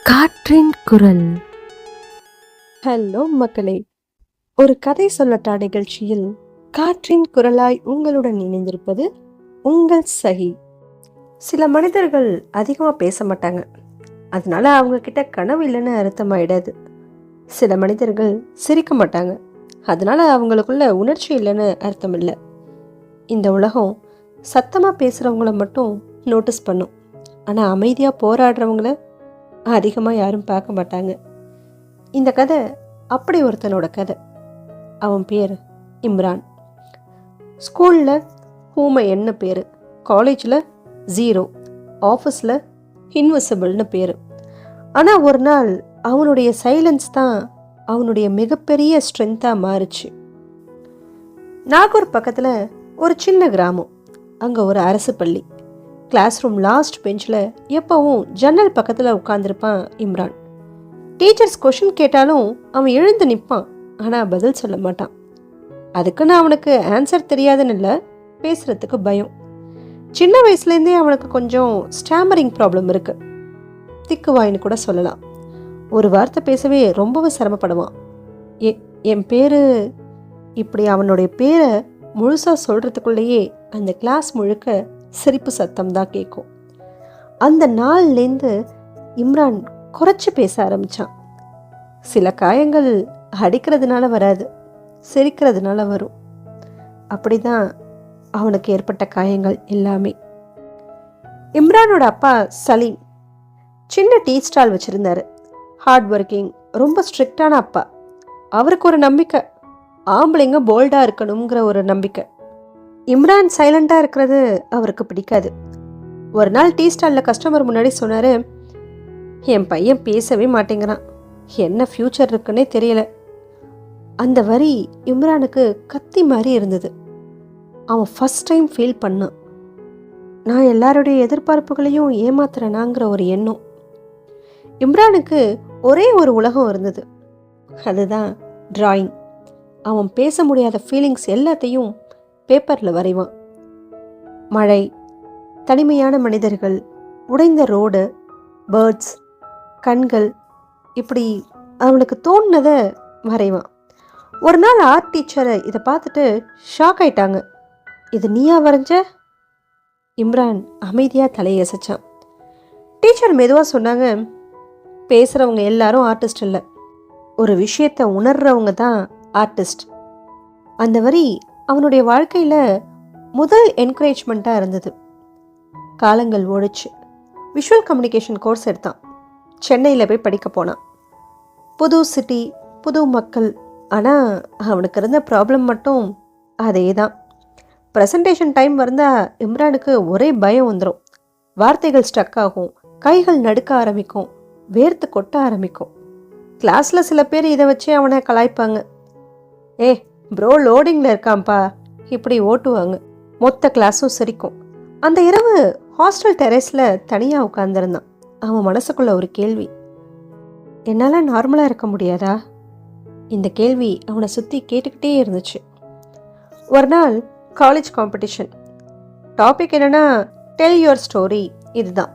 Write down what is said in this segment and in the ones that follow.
காற்றின் குரல். ஹலோ மக்களே, ஒரு கதை சொல்லட்டா நிகழ்ச்சியில் காற்றின் குரலாய் உங்களுடன் இணைந்திருப்பது உங்கள் சகி. சில மனிதர்கள் அதிகமாக பேச மாட்டாங்க, அதனால அவங்க கிட்ட கனவு இல்லைன்னு அர்த்தமாயிடாது. சில மனிதர்கள் சிரிக்க மாட்டாங்க, அதனால அவங்களுக்குள்ள உணர்ச்சி இல்லைன்னு அர்த்தம் இல்லை. இந்த உலகம் சத்தமாக பேசுகிறவங்கள மட்டும் நோட்டீஸ் பண்ணும், ஆனால் அமைதியாக போராடுறவங்கள அதிகமாக யாரும் பார்க்க மாட்டாங்க. இந்த கதை அப்படி ஒருத்தனோட கதை. அவன் பேர் இம்ரான். ஸ்கூலில் ஊமையன்னு பேர், காலேஜில் ஜீரோ, ஆஃபீஸில் இன்விசிபிள்னு பேர். ஆனால் ஒரு நாள் அவனுடைய சைலன்ஸ் தான் அவனுடைய மிகப்பெரிய ஸ்ட்ரென்த்தாக மாறுச்சு. நாகூர் பக்கத்தில் ஒரு சின்ன கிராமம். அங்கே ஒரு அரசு பள்ளி. கிளாஸ் ரூம் லாஸ்ட் பெஞ்சில் எப்போவும் ஜன்னல் பக்கத்தில் உட்காந்துருப்பான் இம்ரான். டீச்சர்ஸ் கொஷின் கேட்டாலும் அவன் எழுந்து நிற்பான், ஆனால் பதில் சொல்ல மாட்டான். அதுக்குன்னு அவனுக்கு ஆன்சர் தெரியாதுன்னு இல்லை, பேசுகிறதுக்கு பயம். சின்ன வயசுலேருந்தே அவனுக்கு கொஞ்சம் ஸ்டாமரிங் ப்ராப்ளம் இருக்குது, திக்குவாயின்னு கூட சொல்லலாம். ஒரு வார்த்தை பேசவே ரொம்பவே சிரமப்படுவான். என் பேர், இப்படி அவனுடைய பேரை முழுசாக சொல்கிறதுக்குள்ளேயே அந்த கிளாஸ் முழுக்க சிரிப்பு சத்தம் தான் கேட்கும். அந்த நாள்லேருந்து இம்ரான் குறைச்சி பேச ஆரம்பித்தான். சில காயங்கள் அடிக்கிறதுனால வராது, சிரிக்கிறதுனால வரும். அப்படிதான் அவனுக்கு ஏற்பட்ட காயங்கள் எல்லாமே. இம்ரானோட அப்பா சலீம் சின்ன டீ ஸ்டால் வச்சுருந்தாரு. ஹார்ட் ஒர்க்கிங், ரொம்ப ஸ்ட்ரிக்டான அப்பா. அவருக்கு ஒரு நம்பிக்கை, ஆம்பளைங்க போல்டாக இருக்கணுங்கிற ஒரு நம்பிக்கை. இம்ரான் சைலண்டாக இருக்கிறது அவருக்கு பிடிக்காது. ஒரு நாள் டீ ஸ்டாலில் கஸ்டமர் முன்னாடி சொன்னார், என் பையன் பேசவே மாட்டேங்கிறான், என்ன ஃப்யூச்சர் இருக்குன்னே தெரியல. அந்த வரி இம்ரானுக்கு கத்தி மாதிரி இருந்தது. அவன் ஃபஸ்ட் டைம் ஃபீல் பண்ணான், நான் எல்லாருடைய எதிர்பார்ப்புகளையும் ஏமாத்துறேனாங்கிற ஒரு எண்ணம். இம்ரானுக்கு ஒரே ஒரு உலகம் இருந்தது, அதுதான் டிராயிங். அவன் பேச முடியாத ஃபீலிங்ஸ் எல்லாத்தையும் பேப்பரில் வரைவான். மழை, தனிமையான மனிதர்கள், உடைந்த ரோடு, பேர்ட்ஸ், கண்கள், இப்படி அவனுக்கு தோணுனதை வரைவான். ஒரு நாள் ஆர்ட் டீச்சரை இதை பார்த்துட்டு ஷாக் ஆயிட்டாங்க. இது நீயா வரைஞ்ச? இம்ரான் அமைதியாக தலையசைச்சான். டீச்சர் மெதுவாக சொன்னாங்க, பேசுகிறவங்க எல்லாரும் ஆர்டிஸ்ட் இல்லை, ஒரு விஷயத்தை உணர்றவங்க தான் ஆர்டிஸ்ட். அந்த வரி அவனுடைய வாழ்க்கையில் முதல் என்கரேஜ்மெண்ட்டாக இருந்தது. காலங்கள் ஓடிச்சு. விஷுவல் கம்யூனிகேஷன் கோர்ஸ் எடுத்தான். சென்னையில் போய் படிக்க போனான். புது சிட்டி, புது மக்கள். ஆனால் அவனுக்கு இருந்த ப்ராப்ளம் மட்டும் அதே தான். ப்ரெசன்டேஷன் டைம் வந்தால் இம்ரானுக்கு ஒரே பயம் வந்துடும். வார்த்தைகள் ஸ்டக் ஆகும், கைகள் நடுக்க ஆரம்பிக்கும், வேர்த்து கொட்ட ஆரம்பிக்கும். கிளாஸில் சில பேர் இதை வச்சு அவனை கலாய்ப்பாங்க. ப்ரோ லோடிங்கில் இருக்கான்ப்பா, இப்படி ஓட்டுவாங்க. மொத்த கிளாஸும் சிரிக்கும். அந்த இரவு ஹாஸ்டல் டெரஸில் தனியாக உட்காந்துருந்தான். அவன் மனசுக்குள்ள ஒரு கேள்வி, என்னால் நார்மலாக இருக்க முடியாதா? இந்த கேள்வி அவனை சுற்றி கேட்டுக்கிட்டே இருந்துச்சு. ஒரு நாள் காலேஜ் காம்படிஷன். டாபிக் என்னென்னா டெல் யுவர் ஸ்டோரி. இதுதான்.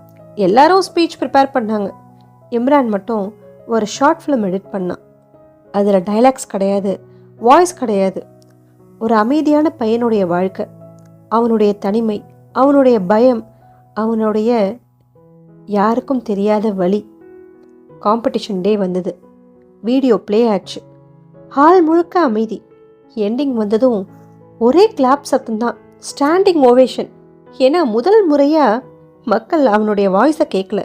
எல்லாரும் ஸ்பீச் ப்ரிப்பேர் பண்ணாங்க. இம்ரான் மட்டும் ஒரு ஷார்ட் ஃபிலிம் எடிட் பண்ணான். அதில் டைலாக்ஸ் கிடையாது, வாய்ஸ் கிடையாது. ஒரு அமைதியான பையனுடைய வாழ்க்கை, அவனுடைய தனிமை, அவனுடைய பயம், அவனுடைய யாருக்கும் தெரியாத வழி. காம்படிஷன் டே வந்தது. வீடியோ ப்ளே ஆச்சு. ஹால் முழுக்க அமைதி. எண்டிங் வந்ததும் ஒரே கிளாப் சத்தம்தான், ஸ்டாண்டிங் ஓவேஷன். ஏன்னா முதல் முறையாக மக்கள் அவனுடைய வாய்ஸை கேட்கல,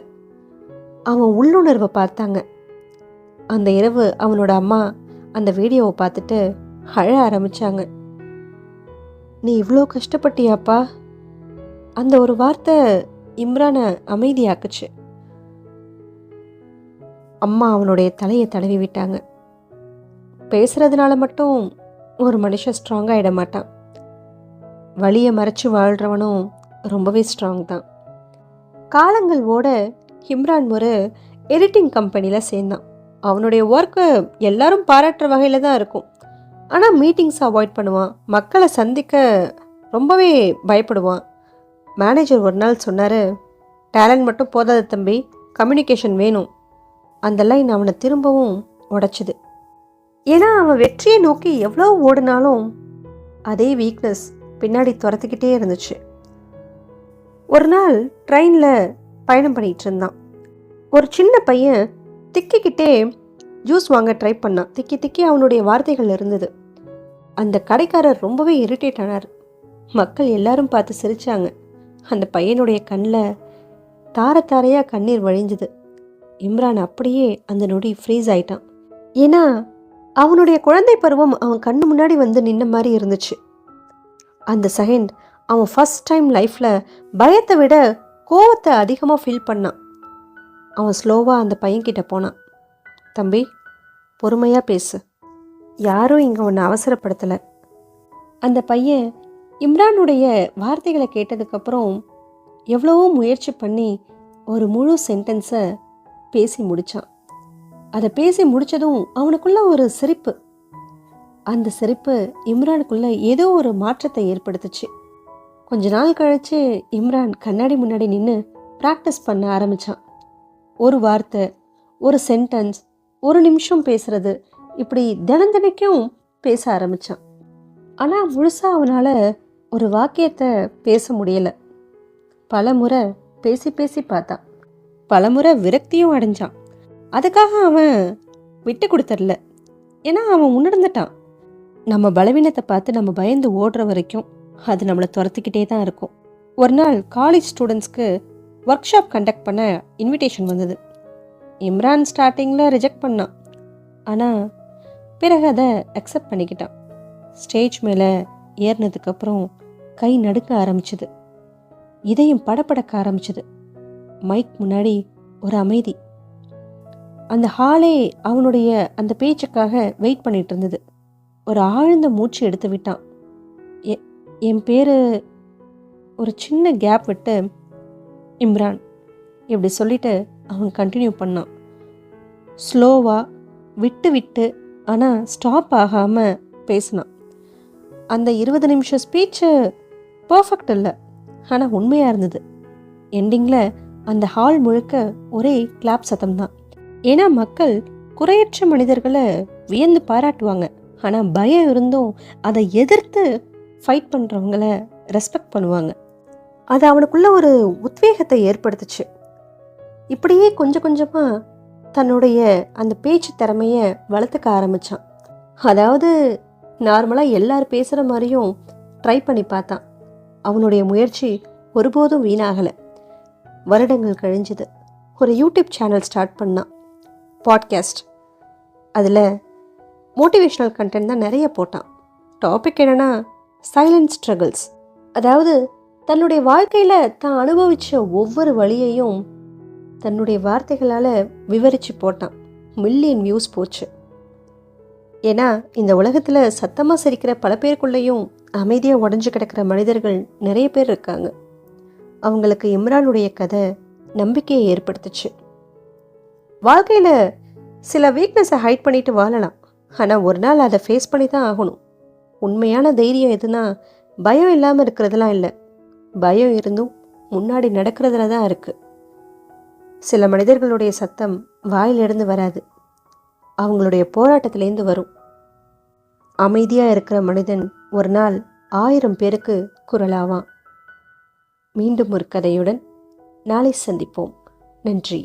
அவன் உள்ளுணர்வை பார்த்தாங்க. அந்த இரவு அவனோட அம்மா அந்த வீடியோவை பார்த்துட்டு அழ ஆரம்பித்தாங்க. நீ இவ்வளோ கஷ்டப்பட்டியாப்பா? அந்த ஒரு வார்த்தை இம்ரானை அமைதியாக்குச்சு. அம்மா அவனுடைய தலையை தடவி விட்டாங்க. பேசுறதுனால மட்டும் ஒரு மனுஷன் ஸ்ட்ராங் ஆகிட மாட்டான். வலியை மறைச்சு வாழ்கிறவனும் ரொம்பவே ஸ்ட்ராங் தான். காலங்கள் ஓட இம்ரான் ஒரு எடிட்டிங் கம்பெனியில் சேர்ந்தான். அவனுடைய ஒர்க்கு எல்லாரும் பாராட்டுற வகையில் தான் இருக்கும். ஆனால் மீட்டிங்ஸ் அவாய்ட் பண்ணுவான், மக்களை சந்திக்க ரொம்பவே பயப்படுவான். மேனேஜர் ஒரு நாள் சொன்னார், டேலண்ட் மட்டும் போதாது தம்பி, கம்யூனிகேஷன் வேணும். அந்த லைன் அவனை திரும்பவும் உடைச்சிது. ஏன்னா அவன் வெற்றியை நோக்கி எவ்வளோ ஓடினாலும் அதே வீக்னஸ் பின்னாடி துரத்துக்கிட்டே இருந்துச்சு. ஒரு நாள் ட்ரெயினில் பயணம் பண்ணிகிட்டு இருந்தான். ஒரு சின்ன பையன் திக்கிக்கிட்டே ஜூஸ் வாங்க ட்ரை பண்ணான். திக்கி திக்கி அவனுடைய வார்த்தைகள் இருந்தது. அந்த கடைக்காரர் ரொம்பவே இரிட்டேட் ஆனார். மக்கள் எல்லாரும் பார்த்து சிரித்தாங்க. அந்த பையனுடைய கண்ணில் தார தாரையாக கண்ணீர் வழிஞ்சுது. இம்ரான் அப்படியே அந்த நொடி ஃப்ரீஸ் ஆயிட்டான். ஏன்னா அவனுடைய குழந்தை பருவம் அவன் கண்ணு முன்னாடி வந்து நின்ன மாதிரி இருந்துச்சு. அந்த செகண்ட் அவன் ஃபஸ்ட் டைம் லைஃப்பில் பயத்தை விட கோவத்தை அதிகமாக ஃபீல் பண்ணான். அவன் ஸ்லோவாக அந்த பையன்கிட்ட போனான். தம்பி, பொறுமையாக பேசு, யாரும் இங்கே ஒன்று அவசரப்படுத்தலை. அந்த பையன் இம்ரானுடைய வார்த்தைகளை கேட்டதுக்கப்புறம் எவ்வளவோ முயற்சி பண்ணி ஒரு முழு சென்டென்ஸை பேசி முடித்தான். அதை பேசி முடித்ததும் அவனுக்குள்ள ஒரு சிரிப்பு. அந்த சிரிப்பு இம்ரானுக்குள்ள ஏதோ ஒரு மாற்றத்தை ஏற்படுத்துச்சு. கொஞ்ச நாள் கழித்து இம்ரான் கண்ணாடி முன்னாடி நின்று ப்ராக்டிஸ் பண்ண ஆரம்பித்தான். ஒரு வார்த்தை, ஒரு சென்டென்ஸ், ஒரு நிமிஷம் பேசுறது, இப்படி தினந்தனைக்கும் பேச ஆரம்பித்தான். ஆனால் முழுசாக அவனால் ஒரு வாக்கியத்தை பேச முடியலை. பல முறை பேசி பேசி பார்த்தான். பல முறை விரக்தியும் அடைஞ்சான். அதுக்காக அவன் விட்டு கொடுத்துடல. ஏன்னா அவன் உணர்ந்துட்டான், நம்ம பலவீனத்தை பார்த்து நம்ம பயந்து ஓடுற வரைக்கும் அது நம்மளை துரத்திக்கிட்டே தான் இருக்கும். ஒரு நாள் காலேஜ் ஸ்டூடெண்ட்ஸ்க்கு ஒர்க் ஷாப் கண்டக்ட் பண்ண இன்விடேஷன் வந்தது. இம்ரான் ஸ்டார்டிங்கில் ரிஜெக்ட் பண்ணான். ஆனால் பிறகு அதை அக்செப்ட் பண்ணிக்கிட்டான். ஸ்டேஜ் மேலே ஏறினதுக்கப்புறம் கை நடுக்க ஆரம்பிச்சுது. இதயம் படபடக்க ஆரம்பிச்சுது. மைக் முன்னாடி ஒரு அமைதி. அந்த ஹாலே அவனுடைய அந்த பேச்சுக்காக வெயிட் பண்ணிட்டு இருந்தது. ஒரு ஆழ்ந்த மூச்சு எடுத்து விட்டான். என் பேர், ஒரு சின்ன கேப் விட்டு இம்ரான் இப்படி சொல்லிட்டு அவன் கண்டினியூ பண்ணான். ஸ்லோவாக விட்டு விட்டு, ஆனால் ஸ்டாப் ஆகாமல் பேசினான். அந்த 20 நிமிஷம் ஸ்பீச்சு பர்ஃபெக்ட் இல்லை, ஆனால் உண்மையாக இருந்தது. எண்டிங்கில் அந்த ஹால் முழுக்க ஒரே கிளாப் சத்தம் தான். ஏன்னா மக்கள் குறையற்ற மனிதர்களை வியந்து பாராட்டுவாங்க. ஆனால் பயம் இருந்தும் அதை எதிர்த்து ஃபைட் பண்ணுறவங்கள ரெஸ்பெக்ட் பண்ணுவாங்க. அது அவனுக்குள்ள ஒரு உத்வேகத்தை ஏற்படுத்துச்சு. இப்படியே கொஞ்சம் கொஞ்சமாக தன்னுடைய அந்த பேச்சு திறமையை வளர்த்துக்க ஆரம்பித்தான். அதாவது நார்மலாக எல்லாரும் பேசுகிற மாதிரியும் ட்ரை பண்ணி பார்த்தான். அவனுடைய முயற்சி ஒருபோதும் வீணாகலை. வருடங்கள் கழிஞ்சுது. ஒரு யூடியூப் சேனல் ஸ்டார்ட் பண்ணான், பாட்காஸ்ட். அதில் மோட்டிவேஷ்னல் கண்டென்ட் தான் நிறைய போட்டான். டாபிக் என்னென்னா சைலண்ட் ஸ்ட்ரகிள்ஸ். அதாவது தன்னுடைய வாழ்க்கையில் தான் அனுபவித்த ஒவ்வொரு வழியையும் தன்னுடைய வார்த்தைகளால் விவரித்து போட்டான். மில்லியன் வியூஸ் போச்சு. ஏன்னா இந்த உலகத்தில் சத்தமாக சிரிக்கிற பல பேருக்குள்ளேயும் அமைதியாக உடஞ்சி கிடக்கிற மனிதர்கள் நிறைய பேர் இருக்காங்க. அவங்களுக்கு இம்ரானுடைய கதை நம்பிக்கையை ஏற்படுத்துச்சு. வாழ்க்கையில் சில வீக்னஸை ஹைட் பண்ணிட்டு வாழலாம், ஆனால் ஒரு நாள் அதை ஃபேஸ் பண்ணி தான் ஆகணும். உண்மையான தைரியம் எதுனா பயம் இல்லாமல் இருக்கிறதுலாம் இல்லை, பயம் இருந்தும் முன்னாடி நடக்கிறதுல தான் இருக்குது. சில மனிதர்களுடைய சத்தம் வாயிலிருந்து வராது, அவங்களுடைய போராட்டத்திலேருந்து வரும். அமைதியாக இருக்கிற மனிதன் ஒரு நாள் 1000 பேருக்கு குரலாவான். மீண்டும் ஒரு கதையுடன் நாளை சந்திப்போம். நன்றி.